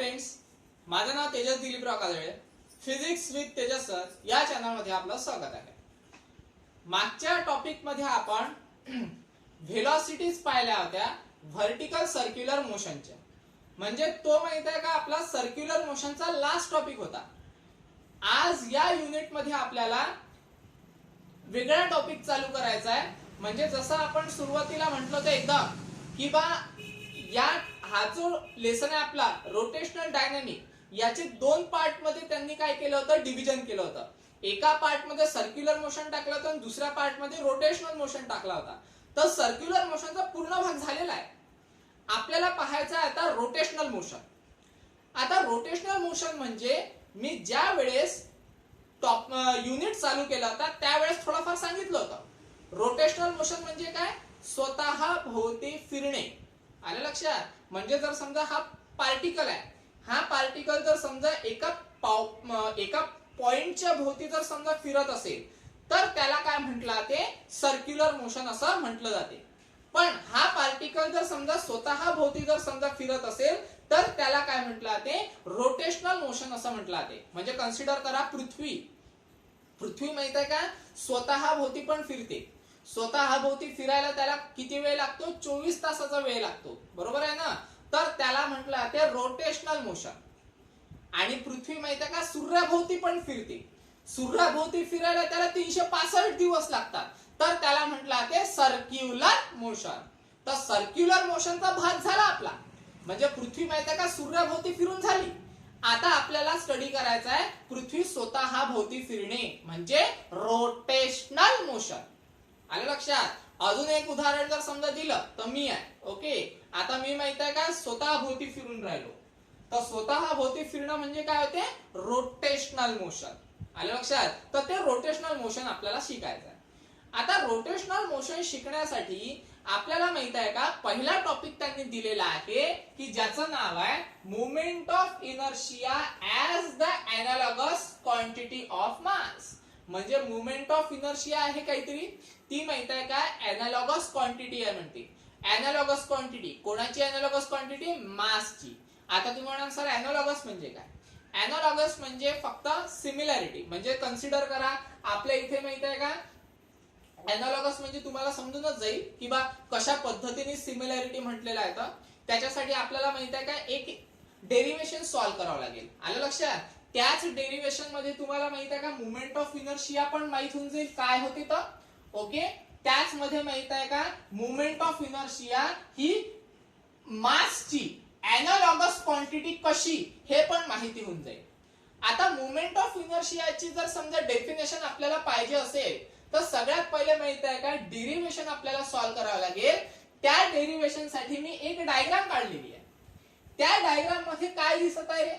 Friends, माझं नाव Tejas Diliprao Kajale. Physics with Tejas sir या चॅनलमध्ये आपलं स्वागत आहे. मागच्या टॉपिक मध्ये आपण व्हेलॉसिटीज पाहिल्या होत्या व्हर्टिकल सर्क्युलर मोशनच्या. म्हणजे तो माहित आहे का आपला सर्क्युलर मोशनचा लास्ट टॉपिक होता. आज या युनिट मध्ये आपल्याला वेगळा टॉपिक चालू करायचा आहे. म्हणजे जसं आपण सुरुवातीला म्हटलं होतं एकदम की बा या हा जो लेसन आहे आपला रोटेशनल डायनामिक, याचे दोन पार्ट मध्ये त्यांनी काय केलं होतं, डिव्हिजन केलं होतं. एका पार्ट मध्ये सर्क्युलर मोशन टाकलं होतं आणि दुसऱ्या पार्ट मध्ये रोटेशनल मोशन टाकला होता. तर सर्क्युलर मोशनचा पूर्ण भाग झालेला आहे. आपल्याला पाहायचं आहे आता रोटेशनल मोशन. आता रोटेशनल मोशन म्हणजे मी ज्या वेळेस टॉप युनिट चालू केला होता त्यावेळेस थोडाफार सांगितलं होतं. रोटेशनल मोशन म्हणजे काय, स्वतः भोवती फिरणे. आलं लक्षात. म्हणजे जर समजा हा पार्टिकल आहे, हा पार्टिकल जर समजा एका पॉइंटच्या भोवती जर समजा फिरत असेल तर त्याला काय म्हटलं जाते, सर्क्युलर मोशन असं म्हटलं जाते. पण हा पार्टिकल जर समजा स्वतः भोवती जर समजा फिरत असेल तर त्याला काय म्हटलं जाते, रोटेशनल मोशन असं म्हटलं जाते. म्हणजे कन्सिडर करा पृथ्वी माहित आहे का स्वतः भोवती पण फिरते. स्वतः भोवती फिरायला त्याला किती वेळ लागतो, 24 तासाचा वेळ लागतो, बरोबर आहे ना. तर त्याला म्हटलं जाते रोटेशनल मोशन. आणि पृथ्वी माहित आहे का सूर्याभोवती पण फिरते. सूर्याभोवती फिरायला त्याला 365 दिवस लागतात. तर त्याला म्हटलं जाते सर्क्युलर मोशन. तर सर्क्युलर मोशनचा भाग झाला आपला. म्हणजे पृथ्वी माहित आहे का सूर्याभोवती फिरून झाली. आता आपल्याला स्टडी करायचा आहे पृथ्वी स्वतः भोवती फिरणे म्हणजे रोटेशनल मोशन. आलं लक्षात. अजून एक उदाहरण जर समजा दिलं तर मी आहे, ओके. आता मी माहित आहे का स्वतः भोवती फिरून राहिलो. तर स्वतः भोवती फिरणं म्हणजे काय होते, रोटेशनल मोशन. आलं लक्षात. तर ते रोटेशनल मोशन आपल्याला शिकायचं आहे. आता रोटेशनल मोशन शिकण्यासाठी आपल्याला माहित आहे का पहिला टॉपिक त्यांनी दिलेला आहे की ज्याचं नाव आहे moment of inertia as the analogous quantity of mass. म्हणजे मोमेंट ऑफ इनर्शिया आहे काहीतरी, ती माहित आहे का एनालॉगस क्वांटिटी आहे म्हणते. एनालॉगस क्वांटिटी कोणाची, एनालॉगस क्वांटिटी मासची. आता तुम्ही म्हणाल सर एनालॉगस म्हणजे काय. एनालॉगस म्हणजे फक्त सिमिलॅरिटी. म्हणजे कन्सिडर करा आपल्या इथे माहित आहे का एनालॉगस म्हणजे तुम्हाला समजूनच जाईल की बा कशा पद्धतीने सिमिलॅरिटी म्हटलेलं आहे. तर त्याच्यासाठी आपल्याला माहित आहे का एक डेरिव्हेशन सॉल्व्ह करावं लागेल. आलं लक्षात. त्याच डेरिव्हेशन मध्ये तुम्हाला माहित आहे का मोमेंट ऑफ इनर्शिया पण माहित होऊन जाईल काय होते तर, ओके. त्याच मध्ये माहित आहे का मोमेंट ऑफ इनर्शिया ही मासची एनालॉगस क्वांटिटी कशी हे पण माहिती होऊन जाईल. आता मोमेंट ऑफ इनर्शियाची जर समजा डेफिनेशन आपल्याला पाहिजे असेल तर सगळ्यात पहिले माहित आहे का डेरिव्हेशन आपल्याला सॉल्व्ह करावं लागेल. त्या डेरिव्हेशन साठी मी एक डायग्राम काढलेली आहे. त्या डायग्राम मध्ये काय दिसत आहे,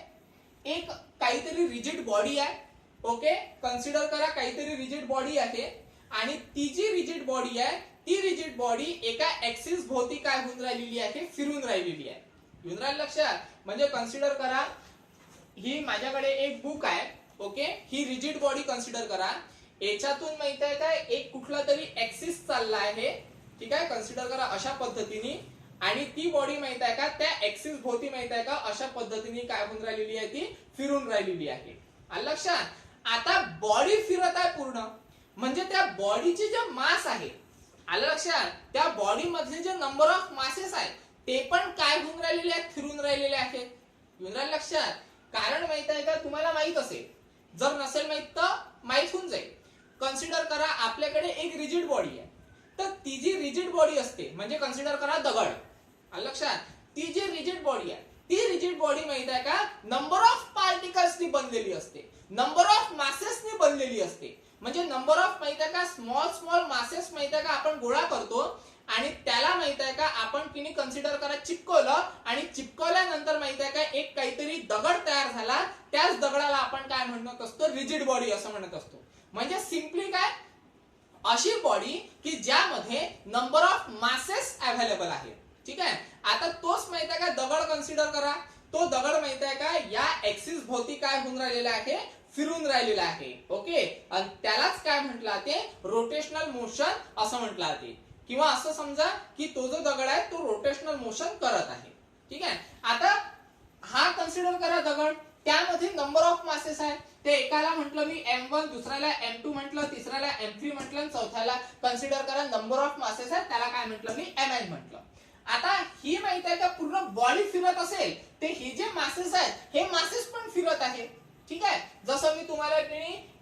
एक काहीतरी रिजिड बॉडी आहे, ओके. कन्सिडर करा काहीतरी रिजिड बॉडी आहे आणि ती जी रिजिड बॉडी आहे ती रिजिड बॉडी एका ऍक्सिस भोवती काय होऊन राहिलेली आहे, फिरून राहिलेली आहे. येऊन राहिलं लक्षात. म्हणजे कन्सिडर करा ही माझ्याकडे एक बुक आहे, ओके. ही रिजिड बॉडी कन्सिडर करा. याच्यातून माहित आहे काय एक कुठला तरी ऍक्सिस चालला आहे, ठीक आहे. कन्सिडर करा अशा पद्धतीने. आणि ती बॉडी माहित आहे का त्या ऍक्सिस भोवती माहित आहे का अशा पद्धतीने काय होऊन राहिलेली आहे, ती फिरून राहिलेली आहे. आलं लक्षात. आता बॉडी फिरत आहे पूर्ण, म्हणजे त्या बॉडीची जे मास आहे, आलं लक्षात, त्या बॉडी मधले जे नंबर ऑफ मासेस आहेत ते पण काय होऊन राहिलेले आहेत, फिरून राहिलेले आहेत. येऊन राहिलं लक्षात. कारण माहित आहे का तुम्हाला माहित असेल, जर नसेल माहित तर माहित होऊन जाईल. कन्सिडर करा आपल्याकडे एक रिजिड बॉडी आहे. तर ती जी रिजिड बॉडी असते म्हणजे कन्सिडर करा दगड. आलं लक्षात. ती जी रिजिड बॉडी आहे ती रिजिड बॉडी माहित आहे का नंबर ऑफ पार्टिकल्सनी बनलेली असते, नंबर ऑफ मासेसनी बनलेली असते. म्हणजे नंबर ऑफ माहित आहे का स्मॉल मासेस माहित आहे का आपण गोळा करतो आणि त्याला माहित आहे का आपण किनी कन्सिडर करा चिपकवलं आणि चिपकवल्यानंतर माहित आहे का एक काहीतरी दगड तयार झाला. त्याच दगडाला आपण काय म्हणत असतो, रिजिड बॉडी असं म्हणत असतो. म्हणजे सिम्पली काय अशी बॉडी की ज्यामध्ये नंबर ऑफ मासेस अवेलेबल आहे, ठीक आहे. आता तोच माहित आहे का दगड कन्सिडर करा. तो दगड माहित आहे का या ऍक्सिस भोवती काय होऊन राहिलेला आहे, फिरून राहिलेला आहे, ओके. आणि त्यालाच काय म्हटलं जाते, रोटेशनल मोशन असं म्हटलं जाते. किंवा असं समजा की तो जो दगड आहे तो रोटेशनल मोशन करत आहे, ठीक आहे. आता हा कन्सिडर करा दगड, त्यामध्ये नंबर ऑफ मासेस आहे, ते एकाला म्हटलं मी M1, दुसऱ्याला M2 म्हटलं, तिसऱ्याला M3 म्हटलं आणि चौथ्याला कन्सिडर करा नंबर ऑफ मासेस आहे, त्याला काय म्हटलं मी Mn म्हटलं. आता ही माहिती आहे का पूर्ण बॉडी फिरत असेल ते हे जे मासेस आहेत हे मासेस पण फिरत आहे. ठीक आहे, जसं मी तुम्हाला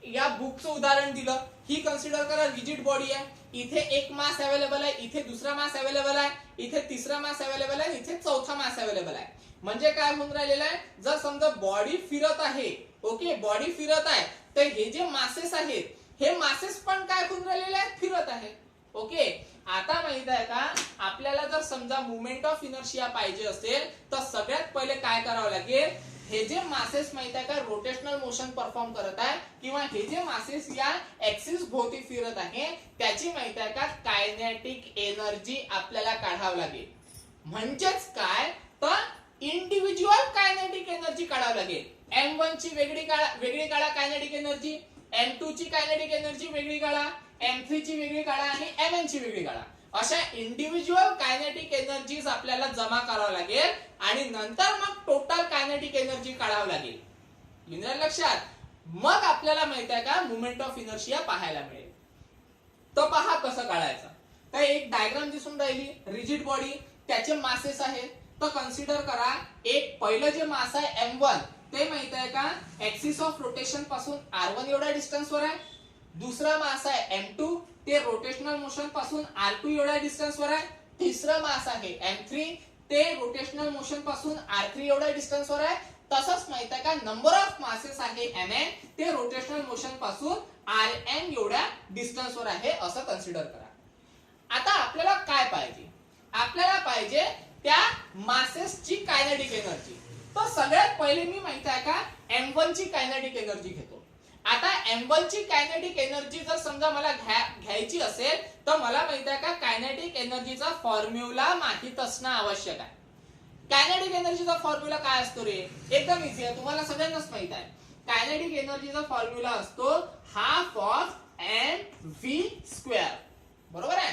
या बुकचं उदाहरण दिलं, ही कन्सिडर करा रिजिड बॉडी आहे, इथे एक मास अवेलेबल आहे, इथे दुसरा मास अवेलेबल आहे, इथे तिसरा मास अवेलेबल आहे, इथे चौथा मास अवेलेबल आहे. म्हणजे काय होऊन राहिलेलं आहे, जर समजा बॉडी फिरत आहे, ओके बॉडी फिरत आहे, तर हे जे मासेस आहेत हे मासेस पण काय होऊन राहिलेले आहेत, फिरत आहे. ओके, आता माहित आहे का आपल्याला जर समजा मुवमेंट ऑफ इनर्शिया पाहिजे असेल तर सगळ्यात पहिले काय करावं लागेल, हे जे मासेस माहित आहे का रोटेशनल मोशन परफॉर्म करत आहे किंवा हे जे मासेस या ऍक्सिस भोवती फिरत आहे त्याची माहित आहे का कायनेटिक एनर्जी आपल्याला काढावं लागेल. म्हणजेच काय तर इंडिव्हिज्युअल कायनेटिक एनर्जी काढावं लागेल. M1 ची वेगळी काढा कायनेटिक एनर्जी, M2 ची कायनेटिक एनर्जी वेगळी काढा, M3 ची वेगळी काढा आणि Mn ची वेगळी काढा. अशा इंडिव्हिज्युअल कायनेटिक एनर्जीज आपल्याला जमा करावं लागेल आणि नंतर मग टोटल कायनेटिक एनर्जी काढावं लागेल. लिहिलं लक्षात, मग आपल्याला माहित आहे का मुवमेंट ऑफ इनर्शिया पाहायला मिळेल. तर पहा कसं काढायचं. तर एक डायग्राम दिसून राहिली, रिजिड बॉडी, त्याचे मासेस आहेत. तर कन्सिडर करा एक पहिलं जे मास आहे M1 ते माहित आहे का ऍक्सिस ऑफ रोटेशन पासून R1 एवढ्या डिस्टन्स वर आहे. दुसरा मास आहे M2 ते रोटेशनल मोशन पासून R2 एवढ्या डिस्टन्स वर आहे. तिसरा मास आहे M3 ते रोटेशनल मोशन पासून R3 एवढ्या डिस्टन्स वर आहे. तसंच माहित आहे का नंबर ऑफ मासेस आहे Mn ते रोटेशनल मोशन पासून Rn एवढ्या डिस्टन्स वर आहे असं कन्सिडर करा. आता आपल्याला काय पाहिजे, आपल्याला पाहिजे त्या मासेसची कायनेटिक एनर्जी. तर सगळ्यात पहिले मी माहित आहे का M1 ची कायनेटिक एनर्जी घेतो. आता M1 ची कायनेटिक एनर्जी जर समजा मला घ्यायची असेल तर मला माहित आहे का कायनेटिक एनर्जीचा फॉर्म्युला माहित असणं आवश्यक आहे. कायनेटिक एनर्जीचा फॉर्म्युला काय असतो रे, एकदम इझी आहे, तुम्हाला सगळ्यांनाच माहित आहे. कायनेटिक एनर्जीचा फॉर्म्युला असतो हाफ ऑफ mv², बरोबर आहे.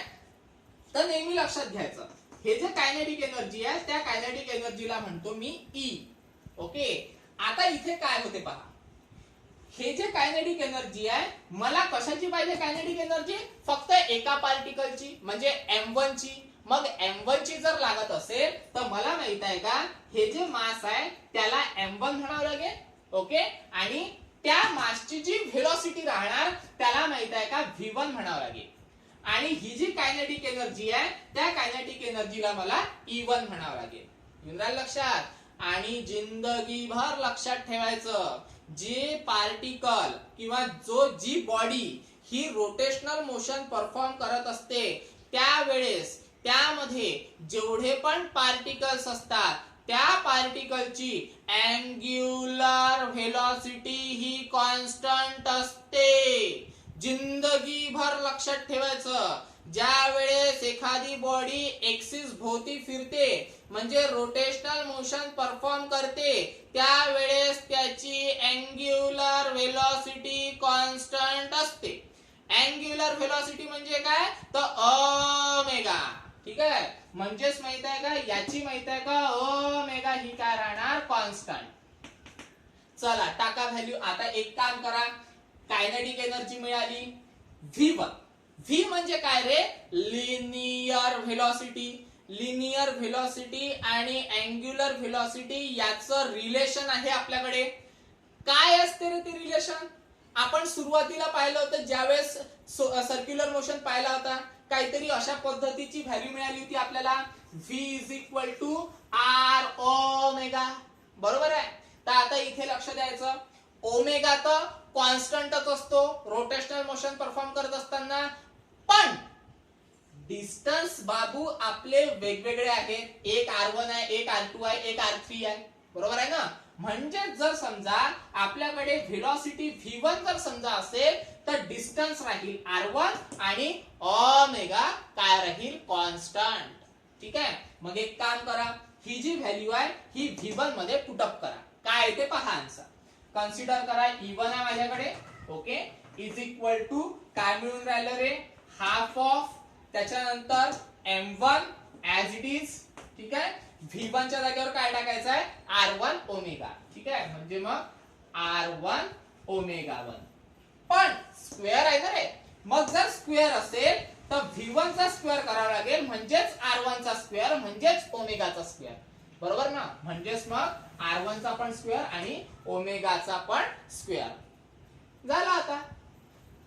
तर नेहमी लक्षात घ्यायचं हे जे कायनेटिक एनर्जी आहे त्या कायनेटिक एनर्जीला म्हणतो मी E. ओके, आता इथे काय होते पहा, हे जे कायनेटिक एनर्जी आहे मला कशाची पाहिजे कायनेटिक एनर्जी, फक्त एका पार्टिकलची म्हणजे M1 ची. मग M1 ची जर लागत असेल तर मला माहित आहे का हे जे मास आहे त्याला M1 म्हणावं लागेल. ओके, आणि त्या मासची जी व्हेलॉसिटी राहणार त्याला माहित आहे का V1 म्हणावं लागेल. आणि ही जी कायनेटिक एनर्जी आहे त्या कायनेटिक एनर्जीला मला E1 म्हणावं लागेल. युनराल लक्षात. आणि जिंदगीभर लक्षात ठेवायचं जे पार्टिकल किंवा जी बॉडी ही रोटेशनल मोशन परफॉर्म करत असते त्यावेळेस त्यामध्ये जेवढे पण पार्टिकल्स असतात त्या पार्टिकलची अँग्युलर व्हेलॉसिटी ही कॉन्स्टंट असते. जिंदगीभर लक्षात ठेवायचं, ज्या वेळेस एखादी बॉडी एक्सिस भोवती फिरते म्हणजे रोटेशनल मोशन परफॉर्म करते त्यावेळेस त्याची अँग्युलर व्हेलॉसिटी कॉन्स्टंट असते. अँग्युलर व्हेलॉसिटी म्हणजे काय तर ओमेगा. ठीक आहे, म्हणजेच माहित आहे का याची माहित आहे का ओमेगा ही काय राहणार कॉन्स्टंट. चला टाका व्हॅल्यू. आता एक काम करा, कायनेटिक एनर्जी मिळाली V1. V म्हणजे काय रे, लिनियर व्हेलॉसिटी. लिनियर व्हेलॉसिटी आणि अँग्युलर व्हेलॉसिटी याचं रिलेशन आहे आपल्याकडे. काय असते रे ते रिलेशन, आपण सुरुवातीला पाहिलं होतं ज्यावेळेस सर्क्युलर मोशन पाहिला होता काहीतरी अशा पद्धतीची व्हॅल्यू मिळाली होती आपल्याला V = R ओमेगा, बरोबर आहे. तर आता इथे लक्ष द्यायचं, ओमेगा तर कॉन्स्टंटच असतो रोटेशनल मोशन परफॉर्म करत असताना, पण डिस्टन्स बाबू आपले वेगवेगळे आहेत. एक R1 आहे, एक R2 आहे, एक R3 आहे, बरोबर आहे ना. म्हणजे जर समजा आपल्याकडे व्हेलॉसिटी V1 जर समजा असेल तर डिस्टन्स राहील R1 आणि ओमेगा काय राहील कॉन्स्टंट. ठीक आहे, मग एक काम करा, ही जी व्हॅल्यू आहे ही V1 मध्ये पुटअप करा. काय ते पहा आन्सर. कन्सिडर करा E1 आहे माझ्याकडे. ओके, इज इक्वल टू काय मिळून राहिलं रे, हाफ ऑफ त्याच्यानंतर M1 ऍज इट इज. ठीक आहे, V1 च्या जागेवर काय टाकायचं आहे R1 ओमेगा. ठीक आहे, म्हणजे मग R1 ओमेगा 1. पण स्क्वेअर आहे ना रे, मग जर स्क्वेअर असेल तर V1 चा स्क्वेअर करावा लागेल, म्हणजेच R1 चा स्क्वेअर म्हणजेच ओमेगाचा स्क्वेअर. बरोबर ना, म्हणजेच मग R1 चा पण स्क्वेअर आणि ओमेगाचा पण स्क्वेअर झाला. आता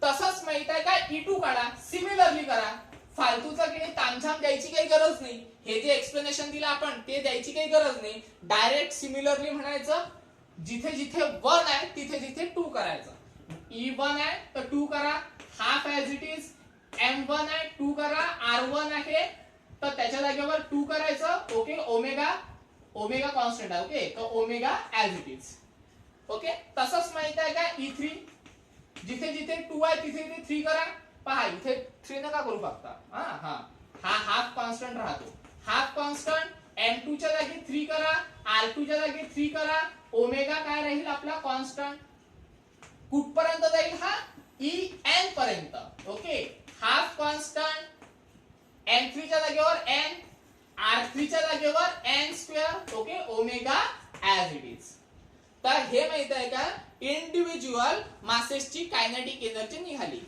तसंच माहित आहे का E2 काढा, सिमिलरली करा. फालतूचा की तामझाम द्यायची काही गरज नाही. हे जे एक्सप्लेनेशन दिलं आपण ते द्यायची काही गरज नाही. डायरेक्ट सिमिलरली म्हणायचं. जिथे जिथे 1 आहे तिथे तिथे 2 करायचं. E1 आहे तर 2 करा, half as it is. M1 आहे 2 करा, R1 आहे तर त्याच्या जागेवर 2 करायचं. ओके, ओमेगा कॉन्स्टंट आहे. ओके, तर omega as it is. Okay, तसंच माहित आहे का E3, जिथे जिथे 2 आहे तिथे तिथे 3 करा. पहा इथे 3 नका करू फक्त. हा हाफ कॉन्स्टंट राहतो. हाफ कॉन्स्टंट M2 च्या जागी 3 करा, R2 च्या जागी 3 करा. ओमेगा काय राहील आपला कॉन्स्टंट. कुठपर्यंत जाईल हा En पर्यंत. ओके, हाफ कॉन्स्टंट M3 च्या जागेवर n, R3 च्या जागेवर n square. Okay, omega as it is. तर हे माहित आहे का इंडिव्हिज्युअल मासेसची कायनेटिक एनर्जी निघाली.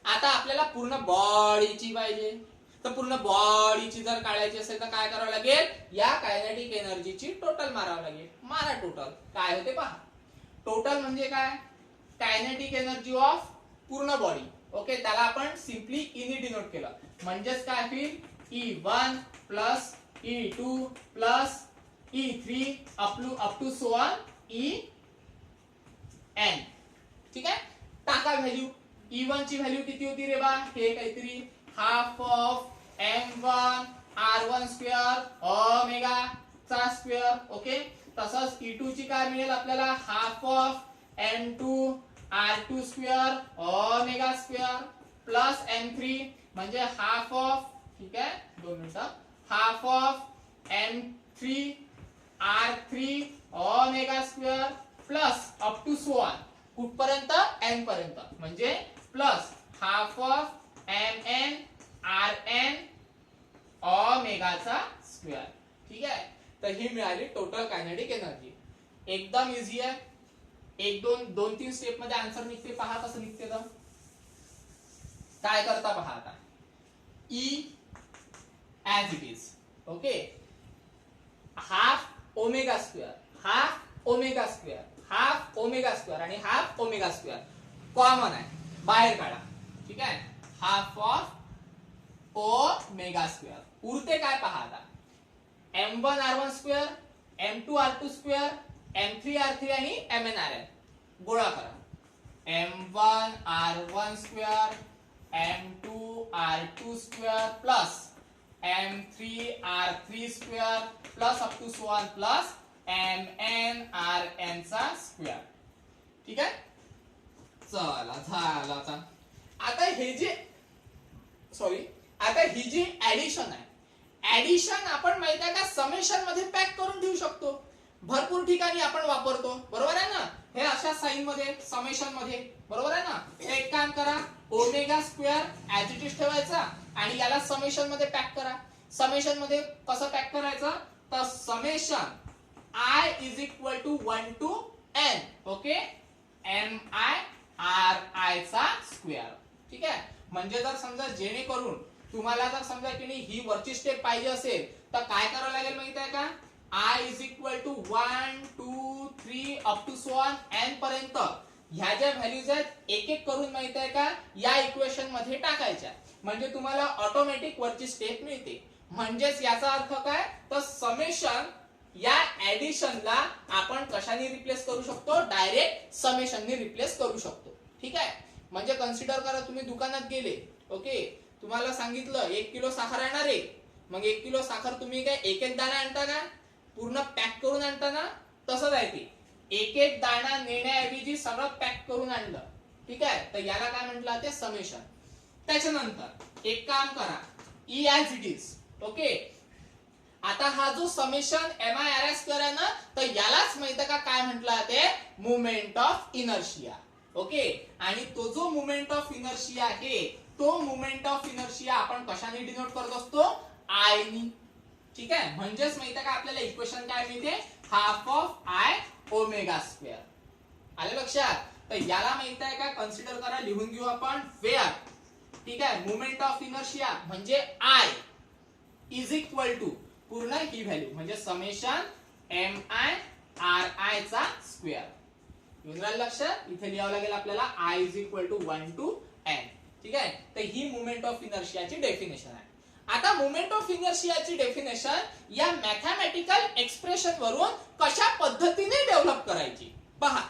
आता आपल्याला पूर्ण बॉडीची पाहिजे, तर पूर्ण बॉडीची जर काढायची असेल तर काय करावं लागेल, या कायनेटिक एनर्जीची टोटल मारावं लागेल. मारा टोटल, काय होते पहा. टोटल म्हणजे काय, कायनेटिक एनर्जी ऑफ पूर्ण बॉडी. ओके, त्याला आपण सिम्पली ईनी डिनोट केलं, म्हणजेच काय होईल E1 plus E2 plus E3 up to so on En. ठीक आहे, टाका व्हॅल्यू. E1 ची व्हॅल्यू किती होती रे बा, हे काहीतरी half of M1 R1 square omega चा स्क्वेअर. ओके, तसंच E2 ची काय मिळेल आपल्याला, half of M2 R2 square omega square plus M3 म्हणजे हाफ ऑफ, ठीक आहे 2 मिनिटं, half of M3 R3 omega square plus up to so on कुठपर्यंत n पर्यंत, म्हणजे plus half of Mn Rn ओमेगाचा स्क्वेअर. ठीक आहे, तर ही मिळाली टोटल कायनेटिक एनर्जी. एकदम इझी आहे. 2-3 स्टेप मध्ये आन्सर निघते. पहा कसं निघते तर काय करता पहा. आता E as it is. Okay, half omega square, half omega square, half omega square आणि हाफ ओमेगा स्क्वेअर कॉमन आहे, बाहेर काढा. ठीक आहे, हाफ ऑफ ओमेगा स्क्वेअर. उरते काय पहा आता, M1 R1 square, M2 R2 square, M3 R3 आणि Mn Rn गोळा करा. M1 R1 square, M2 R2 square plus M3 R3 square plus up to so on plus Mn Rn चा square. ठीक आहे, चला झाला. आता हे जे आता ही जी ऍडिशन आहे, ऍडिशन आपण माहित आहे का समेशन मध्ये पॅक करून ठेवू शकतो. भरपूर ठिकाणी आपण वापरतो. बरोबर आहे ना, हे अशा साइन मध्ये समेशन मध्ये. बरोबर आहे ना. एक काम करा, omega square as it is ठेवायचा आणि याला समेशन मध्ये पॅक करा. समेशन मध्ये कसं पॅक करायचं, तर summation I is equal to 1 to n. Okay, MI चा स्क्वेअर. ठीक आहे, म्हणजे जर समजा जेणेकरून तुम्हाला जर समजा की नाही ही वरची स्टेप पाहिजे असेल तर काय करावं लागेल माहित आहे का, I is equal to 1 2 3 up to so on n पर्यंत ह्या ज्या व्हॅल्यूज आहेत एक एक करून माहित आहे का या इक्वेशन मध्ये टाकायच्या, म्हणजे तुम्हाला ऑटोमॅटिक वरची स्टेप मिळते. म्हणजेच याचा अर्थ काय, तर समेशन या ऍडिशनला आपण कशाने रिप्लेस करू शकतो, डायरेक्ट समेशनने रिप्लेस करू शकतो. ठीक आहे, म्हणजे कन्सिडर करा तुम्ही दुकानात गेले. ओके, तुम्हाला सांगितलं 1 किलो साखर आणणार आहे. मग 1 किलो साखर तुम्ही काय एक एक दाणा आणता का, पूर्ण पॅक करून आणता ना, तसंच आहे ते. एक एक दाणा नेण्याऐवजी सगळं पॅक करून आणलं. ठीक आहे, तर याला काय म्हटलं ते समेशन. त्याच्यानंतर एक काम करा, E as it is. Okay, आता हा जो समेशन MI स्क्वेअर आहे ना, तर यालाच माहिती का काय म्हटलं ते मोमेंट ऑफ इनर्शिया. ओके, आणि तो जो मोमेंट ऑफ इनर्शिया आहे तो मोमेंट ऑफ इनर्शिया आपण कशाने डिनोट करत असतो, I नी. ठीक आहे, म्हणजेच माहिती का आपल्याला इक्वेशन काय मिळते, half of i omega square. आले लक्षात. तर याला माहिती आहे का, कन्सिडर करा, लिहून घेऊ आपण, वेअर, ठीक आहे, मोमेंट ऑफ इनर्शिया म्हणजे आय इज इक्वल टू पूर्ण ही व्हॅल्यू म्हणजे summation M I R I चा स्क्वेअर. येऊन राहिलं लक्षात. इथे लिहावं लागेल आपल्याला I is equal to 1 to n. ठीक आहे. तर ही मोमेंट ऑफ इनर्शियाची डेफिनेशन आहे. आता मोमेंट ऑफ इनर्शियाची डेफिनेशन या मॅथमॅटिकल एक्सप्रेशन वरून कशा पद्धतीने डेव्हलप करायची पहा.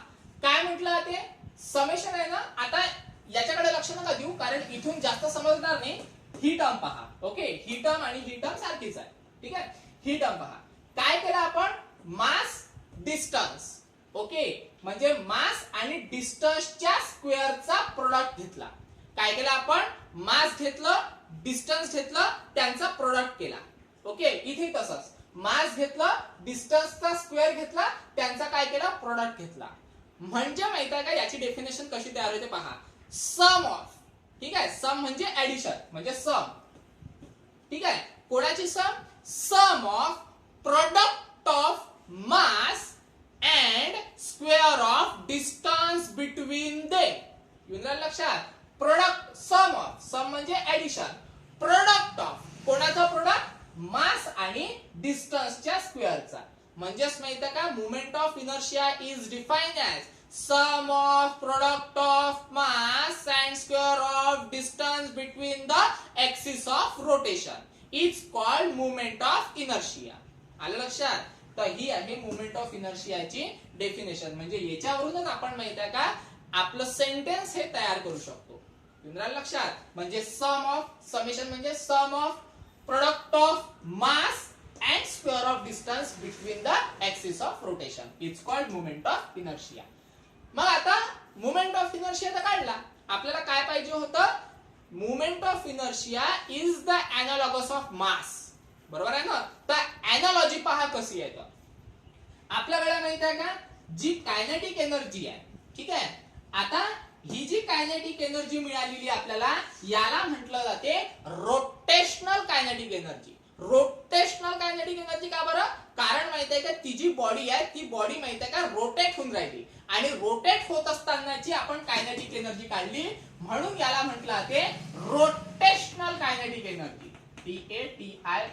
काय म्हटलं ते समेशन आहे ना. आता याच्याकडे लक्ष नका देऊ कारण इथून जास्त समजणार नाही. ही टर्म पहा. ओके, ही टर्म आणि ही टर्म सारखीच आहे. ठीक आहे. ही टर्म पहा. काय केलं आपण, मास डिस्टन्स, ओके, म्हणजे मास आणि डिस्टन्सच्या स्क्वेअरचा प्रोडक्ट घेतला. काय केलं आपण, मास घेतलं, डिस्टन्स घेतलं, त्यांचा प्रोडक्ट केला. ओके, इथे तसंच मास घेतलं, डिस्टन्सचा स्क्वेअर घेतला, त्यांचा काय केला, प्रोडक्ट घेतला. म्हणजे माहिती आहे का याची डेफिनेशन कशी तयार होते पहा. सम ऑफ, ठीक आहे, सम म्हणजे ऍडिशन म्हणजे सम. ठीक आहे, कोणाची sum, sum of product of mass and square of distance between them. येऊन राहिलं लक्षात. प्रोडक्ट सम ऑफ, सम म्हणजे ऍडिशन, प्रोडक्ट ऑफ कोणाचा प्रोडक्ट, मास आणि डिस्टन्सच्या स्क्वेअरचा. म्हणजेच माहिती आहे का, moment of inertia is defined as sum of product of mass and square of distance between the axis of rotation is called moment of inertia. आलं लक्षात. तर ही आहे मोमेंट ऑफ इनर्शियाची डेफिनेशन. म्हणजे याच्यावरूनच आपण माहिती आहे का आपलं सेंटेन्स हे तयार करू शकतो. लक्षात. म्हणजे सम ऑफ, समेशन म्हणजे sum of product of mass and square of distance between the axis of rotation is called moment of inertia. मग आता मोमेंट ऑफ इनर्शिया तर काढला. आपल्याला काय पाहिजे होतं, moment of inertia is the analogous of mass. बरोबर आहे ना. तर एनालॉजी पहा कशी आहे. तर आपल्याला माहित आहे का, जी कायनेटिक एनर्जी आहे, ठीक आहे, आता ही जी कायनेटिक एनर्जी मिळालेली आपल्याला याला म्हटलं जाते rotational kinetic energy. Rotational kinetic energy का बरं, कारण माहित आहे का ती जी बॉडी आहे ती बॉडी माहित आहे का रोटेट होऊन राहिली आणि रोटेट होत असतानाची आपण कायनेटिक एनर्जी काढली म्हणून याला म्हटलं जाते rotational kinetic energy. TATIONAL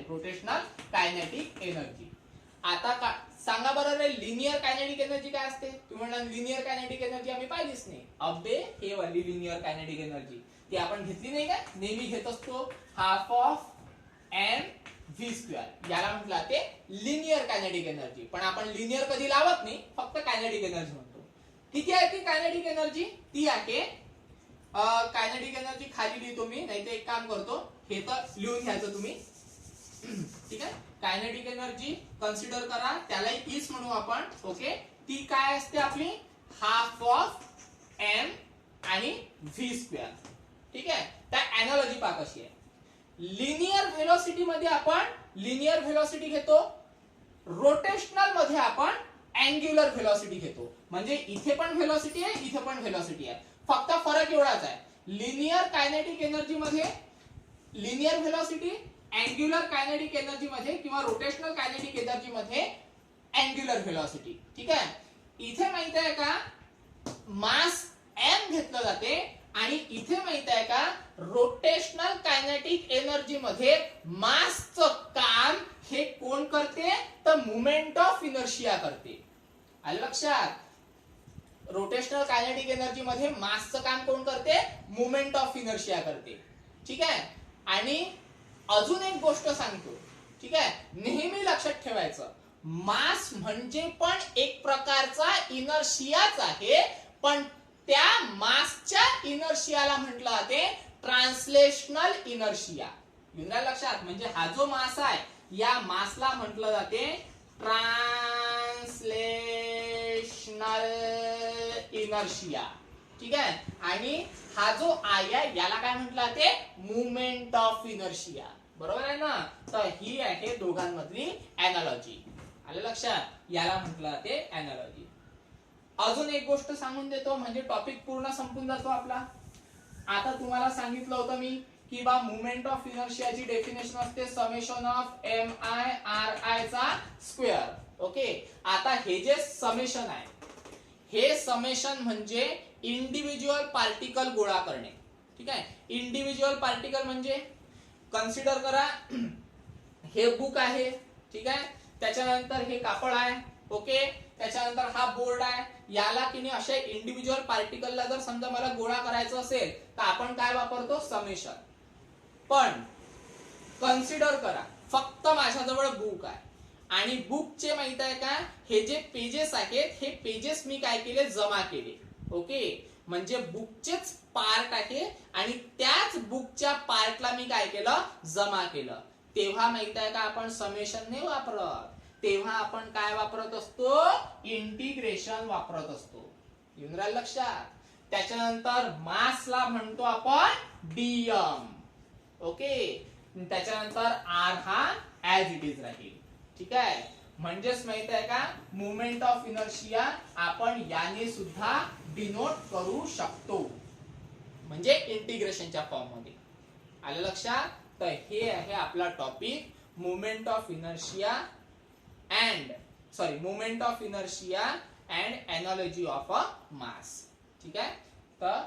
rotational kinetic energy. आता सांगा बरं रे, लिनियर कायनेटिक एनर्जी काय असते. तुम्ही म्हणाल लिनियर कायनेटिक एनर्जी आम्ही पाहिलीच नाही. अबे हे वाली लिनियर कायनेटिक एनर्जी ती आपण घेतली नाही का, नेहमी घेत असतो half of M V square. याला म्हटलं ते लिनियर कायनेटिक एनर्जी. पण आपण लिनियर कधी लावत नाही, फक्त कायनेटिक एनर्जी म्हणतो. किती आहे ती कायनेटिक एनर्जी, ती आहे कायनेटिक एनर्जी खाली लिहितो मी, नाही तर एक काम करतो हे तर लिहून घ्यायचं तुम्ही. ठीक आहे. कायनेटिक एनर्जी कन्सिडर करा, त्यालाही ईच म्हणू आपण. ओके, ती काय असते आपली, हाफ ऑफ एम आणि व्ही स्क्वेअर. ठीक आहे. त्या एनालॉजी पहा कशी आहे. लिनियर व्हेलॉसिटी मध्ये आपण लिनियर व्हेलॉसिटी घेतो, रोटेशनल मध्ये आपण अँग्युलर व्हेलॉसिटी घेतो. म्हणजे इथे पण व्हेलॉसिटी आहे, इथे पण व्हेलॉसिटी आहे, फक्त फरक एवढाच आहे. लिनियर कायनेटिक एनर्जी मध्ये linear velocity, angular kinetic energy मध्ये किंवा रोटेशनल कायनेटिक एनर्जी मध्ये अँग्युलर व्हेलॉसिटी. ठीक आहे. इथे माहित आहे का मास m घेतलं जाते आणि इथे माहित आहे का रोटेशनल कायनेटिक एनर्जी मध्ये मासचं काम हे कोण करते, तर मोमेंट ऑफ इनर्शिया करते. आलं लक्षात. रोटेशनल कायनेटिक एनर्जी मध्ये मासचं काम कोण करते, मोमेंट ऑफ इनर्शिया करते. ठीक आहे. आणि अजून एक गोष्ट सांगतो, ठीक आहे, नेहमी लक्षात ठेवायचं, मास म्हणजे पण एक प्रकारचा इनर्शियाच आहे, पण त्या मासच्या इनर्शियाला म्हटलं जाते ट्रान्सलेशनल इनर्शिया. येऊन लक्षात. म्हणजे हा जो मास आहे या मासला म्हटलं जाते ट्रान्सलेशनल इनर्शिया. ठीक आहे. आणि हा जो आय आहे याला काय म्हटलं जाते, मुवमेंट ऑफ इनर्शिया. बरोबर आहे ना. तर ही आहे दोघांमधली एनालॉजी. आलं लक्षात. याला म्हटलं जाते एनालॉजी. अजून एक गोष्ट सांगून देतो म्हणजे टॉपिक पूर्ण संपून जातो आपला. आता तुम्हाला सांगितलं होतं मी की बा मुवमेंट ऑफ इनर्शियाची डेफिनेशन असते समेशन ऑफ MI/RI चा स्क्वेअर. ओके, आता हे जे समेशन आहे, हे समेशन म्हणजे इंडिव्हिज्युअल पार्टिकल गोळा करणे. ठीक आहे, इंडिव्हिज्युअल पार्टिकल म्हणजे कन्सिडर करा हे बुक आहे. ठीक आहे, त्याच्यानंतर हे कापड आहे. ओके, त्याच्यानंतर हा बोर्ड आहे. याला की नाही अशा इंडिव्हिज्युअल पार्टिकलला जर समजा मला गोळा करायचं असेल तर आपण काय वापरतो, समेशन. पण कन्सिडर करा फक्त माझ्याजवळ बुक आहे आणि बुकचे माहित आहे का, हे जे पेजेस आहेत हे पेजेस मी काय केले, जमा केले. ओके, म्हणजे बुकचेच पार्ट आहे आणि त्याच बुकच्या पार्टला मी काय केलं, जमा केलं. तेव्हा माहित आहे का आपण समेशन नाही वापरत, तेव्हा आपण काय वापरत असतो, इंटिग्रेशन वापरत असतो. येऊन राहिलं लक्षात. त्याच्यानंतर मासला म्हणतो आपण डीएम. ओके, त्याच्यानंतर आर हा ऍज इट इज राहील. ठीक आहे, म्हणजेच माहित आहे का मुवमेंट ऑफ इनर्शिया आपण याने सुद्धा डिनोट करू शकतो, म्हणजे इंटिग्रेशनच्या फॉर्म मध्ये. आलं लक्षात. तर हे आहे आपला topic moment of inertia moment of inertia and analogy of a mass. ठीक आहे, तर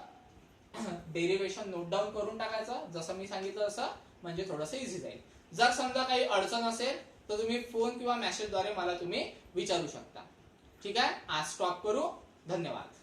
डेरिवेशन नोट डाऊन करून टाकायचं जसं मी सांगितलं तसं, म्हणजे थोडंसं इझी जाईल. जर समजा काही अडचण असेल तर तुम्ही फोन किंवा मेसेजद्वारे मला तुम्ही विचारू शकता. ठीक आहे, आज स्टॉप करू. धन्यवाद.